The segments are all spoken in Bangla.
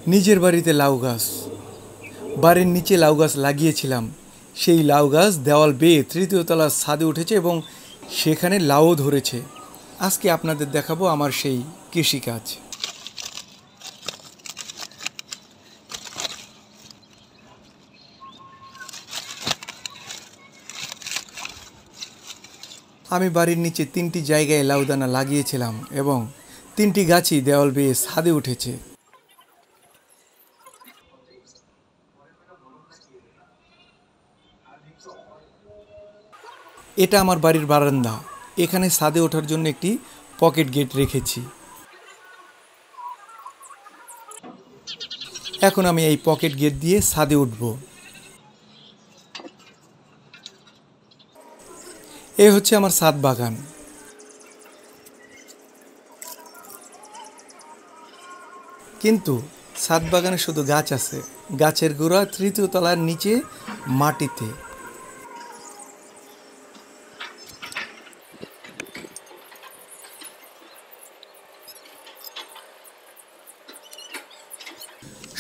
নিজের বাড়িতে লাউ গাছ, বাড়ির নিচে লাউ গাছ লাগিয়েছিলাম। সেই লাউ গাছ দেওয়াল বেয়ে তৃতীয় তলার ছাদে উঠেছে এবং সেখানে লাউও ধরেছে। আজকে আপনাদের দেখাবো আমার সেই কৃষিকাজ। আমি বাড়ির নিচে 3টি জায়গায় লাউ দানা লাগিয়েছিলাম এবং 3টি গাছই দেওয়াল বেয়ে ছাদে উঠেছে। এটা আমার বাড়ির বারান্দা। এখানে ছাদে ওঠার জন্য একটি পকেট গেট রেখেছি। এখন আমি এই পকেট গেট দিয়ে ছাদে উঠব। এই হচ্ছে আমার ছাদ বাগান। কিন্তু ছাদ বাগানে শুধু গাছ আছে, গাছের গোড়া তৃতীয় তলার নিচে মাটিতে।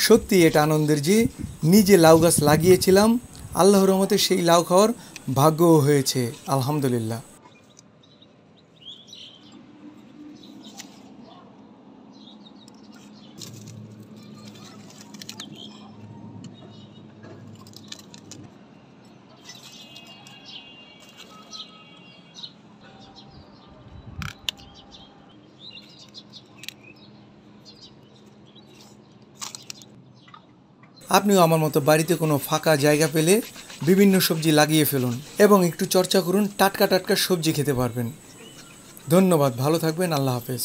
সত্যি এটা আনন্দের যে নিজে লাউ গাছ লাগিয়েছিলাম, আল্লাহর রহমতে সেই লাউ খাওয়ার ভাগ্যও হয়েছে, আলহামদুলিল্লাহ। আপনিও আমার মতো বাড়িতে কোনো ফাঁকা জায়গা পেলে বিভিন্ন সবজি লাগিয়ে ফেলুন এবং একটু চর্চা করুন, টাটকা টাটকা সবজি খেতে পারবেন। ধন্যবাদ, ভালো থাকবেন, আল্লাহ হাফেজ।